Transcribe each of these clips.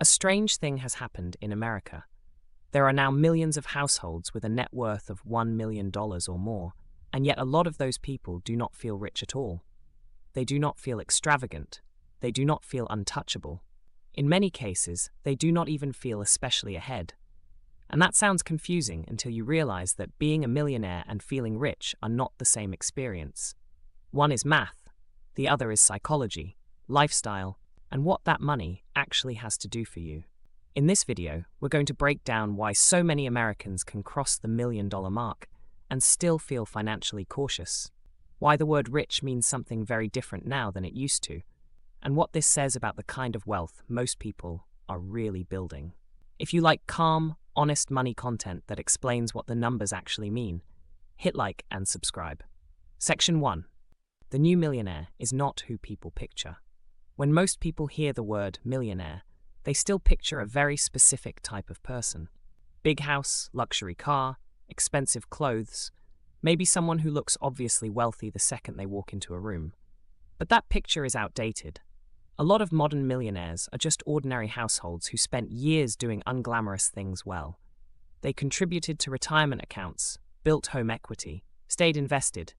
A strange thing has happened in America. There are now millions of households with a net worth of $1 million or more, and yet a lot of those people do not feel rich at all. They do not feel extravagant. They do not feel untouchable. In many cases, they do not even feel especially ahead. And that sounds confusing until you realize that being a millionaire and feeling rich are not the same experience. One is math, the other is psychology, lifestyle, and what that money actually has to do for you. In this video, we're going to break down why so many Americans can cross the $1 million mark and still feel financially cautious, why the word rich means something very different now than it used to, and what this says about the kind of wealth most people are really building. If you like calm, honest money content that explains what the numbers actually mean, hit like and subscribe. Section 1. The new millionaire is not who people picture. When most people hear the word millionaire, they still picture a very specific type of person. Big house, luxury car, expensive clothes, maybe someone who looks obviously wealthy the second they walk into a room. But that picture is outdated. A lot of modern millionaires are just ordinary households who spent years doing unglamorous things well. They contributed to retirement accounts, built home equity, stayed invested,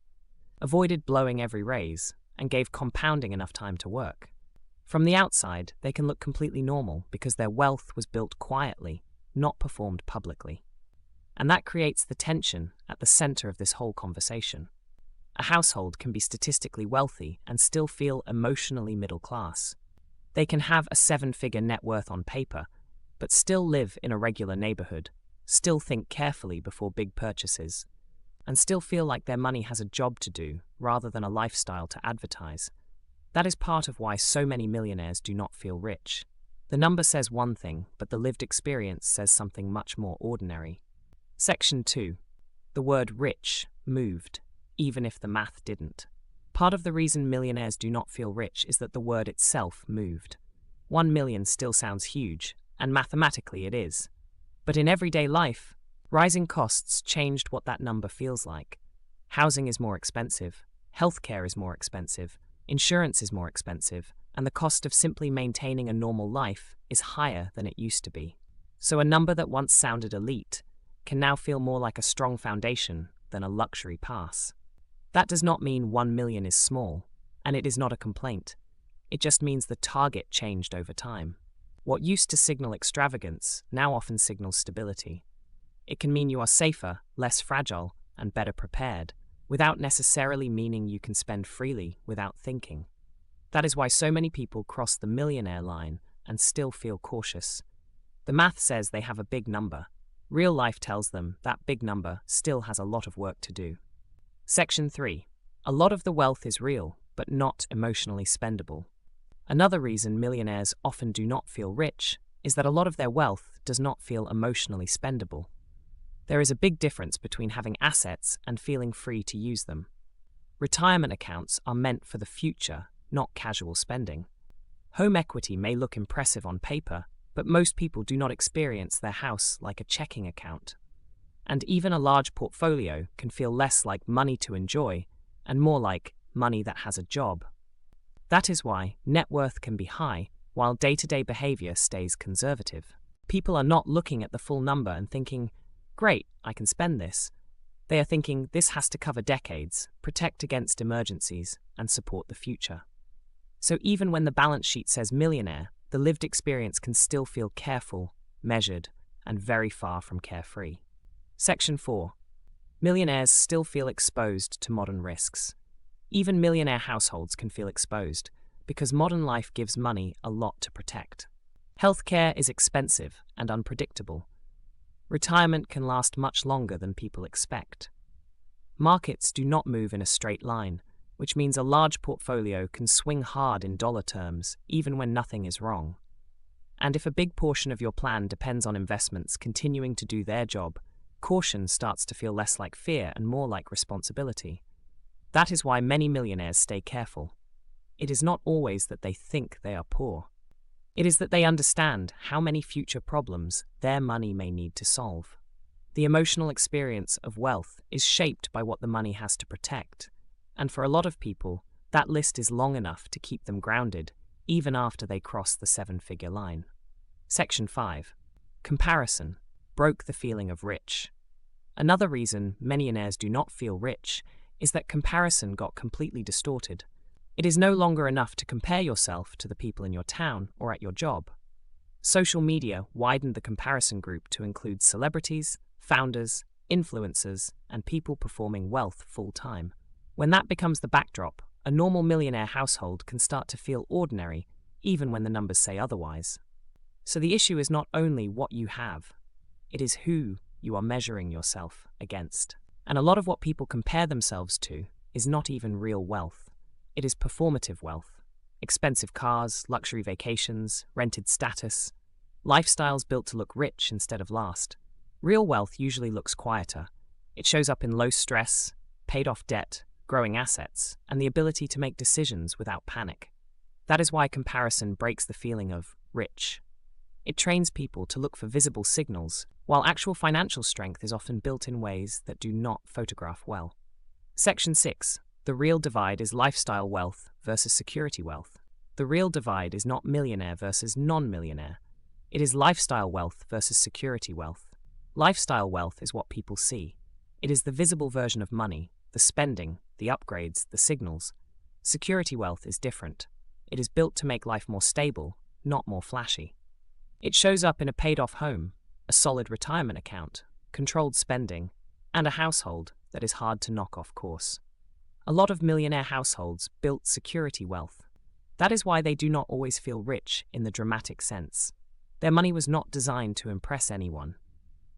avoided blowing every raise, and gave compounding enough time to work. From the outside, they can look completely normal because their wealth was built quietly, not performed publicly. And that creates the tension at the center of this whole conversation. A household can be statistically wealthy and still feel emotionally middle class. They can have a 7-figure net worth on paper, but still live in a regular neighborhood, still think carefully before big purchases, and still feel like their money has a job to do rather than a lifestyle to advertise. That is part of why so many millionaires do not feel rich. The number says one thing, but the lived experience says something much more ordinary. Section 2. The word rich moved, even if the math didn't. Part of the reason millionaires do not feel rich is that the word itself moved. 1 million still sounds huge, and mathematically it is. But in everyday life, rising costs changed what that number feels like. Housing is more expensive, healthcare is more expensive, insurance is more expensive, and the cost of simply maintaining a normal life is higher than it used to be. So a number that once sounded elite can now feel more like a strong foundation than a luxury pass. That does not mean 1 million is small, and it is not a complaint. It just means the target changed over time. What used to signal extravagance now often signals stability. It can mean you are safer, less fragile, and better prepared, without necessarily meaning you can spend freely without thinking. That is why so many people cross the millionaire line and still feel cautious. The math says they have a big number. Real life tells them that big number still has a lot of work to do. Section 3. A lot of the wealth is real, but not emotionally spendable. Another reason millionaires often do not feel rich is that a lot of their wealth does not feel emotionally spendable. There is a big difference between having assets and feeling free to use them. Retirement accounts are meant for the future, not casual spending. Home equity may look impressive on paper, but most people do not experience their house like a checking account. And even a large portfolio can feel less like money to enjoy and more like money that has a job. That is why net worth can be high, while day-to-day behavior stays conservative. People are not looking at the full number and thinking, "Great, I can spend this." They are thinking, "This has to cover decades, protect against emergencies, and support the future." So even when the balance sheet says millionaire, the lived experience can still feel careful, measured, and very far from carefree. Section 4. Millionaires still feel exposed to modern risks. Even millionaire households can feel exposed, because modern life gives money a lot to protect. Healthcare is expensive and unpredictable. Retirement can last much longer than people expect. Markets do not move in a straight line, which means a large portfolio can swing hard in dollar terms, even when nothing is wrong. And if a big portion of your plan depends on investments continuing to do their job, caution starts to feel less like fear and more like responsibility. That is why many millionaires stay careful. It is not always that they think they are poor. It is that they understand how many future problems their money may need to solve. The emotional experience of wealth is shaped by what the money has to protect, and for a lot of people, that list is long enough to keep them grounded, even after they cross the 7-figure line. Section 5. Comparison broke the feeling of rich. Another reason millionaires do not feel rich is that comparison got completely distorted. It is no longer enough to compare yourself to the people in your town or at your job. Social media widened the comparison group to include celebrities, founders, influencers, and people performing wealth full-time. When that becomes the backdrop, a normal millionaire household can start to feel ordinary, even when the numbers say otherwise. So the issue is not only what you have, it is who you are measuring yourself against. And a lot of what people compare themselves to is not even real wealth. It is performative wealth. Expensive cars, luxury vacations, rented status, lifestyles built to look rich instead of last. Real wealth usually looks quieter. It shows up in low stress, paid-off debt, growing assets, and the ability to make decisions without panic. That is why comparison breaks the feeling of rich. It trains people to look for visible signals, while actual financial strength is often built in ways that do not photograph well. Section 6. The real divide is lifestyle wealth versus security wealth. The real divide is not millionaire versus non-millionaire. It is lifestyle wealth versus security wealth. Lifestyle wealth is what people see. It is the visible version of money, the spending, the upgrades, the signals. Security wealth is different. It is built to make life more stable, not more flashy. It shows up in a paid-off home, a solid retirement account, controlled spending, and a household that is hard to knock off course. A lot of millionaire households built security wealth. That is why they do not always feel rich in the dramatic sense. Their money was not designed to impress anyone.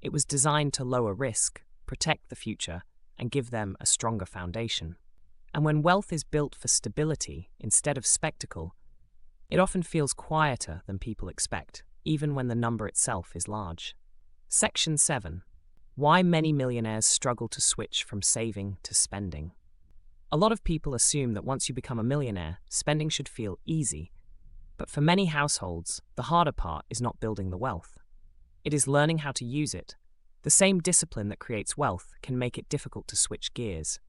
It was designed to lower risk, protect the future, and give them a stronger foundation. And when wealth is built for stability instead of spectacle, it often feels quieter than people expect, even when the number itself is large. Section 7. Why many millionaires struggle to switch from saving to spending. A lot of people assume that once you become a millionaire, spending should feel easy. But for many households, the harder part is not building the wealth. It is learning how to use it. The same discipline that creates wealth can make it difficult to switch gears.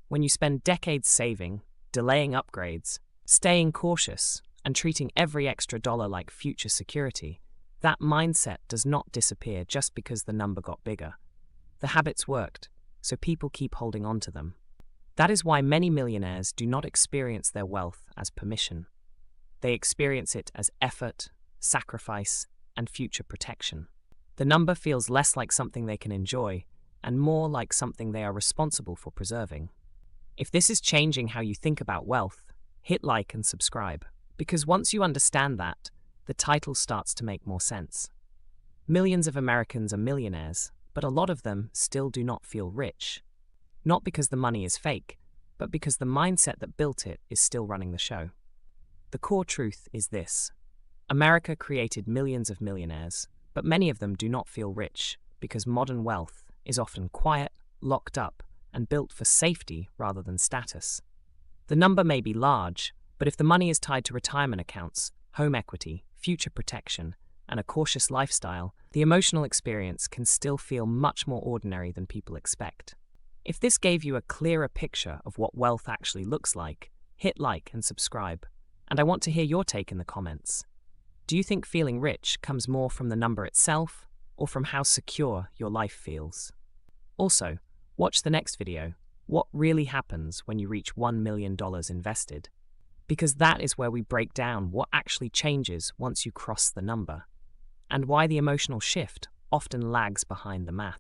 When you spend decades saving, delaying upgrades, staying cautious, and treating every extra dollar like future security, that mindset does not disappear just because the number got bigger. The habits worked, so people keep holding on to them. That is why many millionaires do not experience their wealth as permission. They experience it as effort, sacrifice, and future protection. The number feels less like something they can enjoy and more like something they are responsible for preserving. If this is changing how you think about wealth, hit like and subscribe, because once you understand that, the title starts to make more sense. Millions of Americans are millionaires, but a lot of them still do not feel rich. Not because the money is fake, but because the mindset that built it is still running the show. The core truth is this: America created millions of millionaires, but many of them do not feel rich because modern wealth is often quiet, locked up, and built for safety rather than status. The number may be large, but if the money is tied to retirement accounts, home equity, future protection, and a cautious lifestyle, the emotional experience can still feel much more ordinary than people expect. If this gave you a clearer picture of what wealth actually looks like, hit like and subscribe. And I want to hear your take in the comments. Do you think feeling rich comes more from the number itself, or from how secure your life feels? Also, watch the next video, What Really Happens When You Reach $1 Million Invested? Because that is where we break down what actually changes once you cross the number, and why the emotional shift often lags behind the math.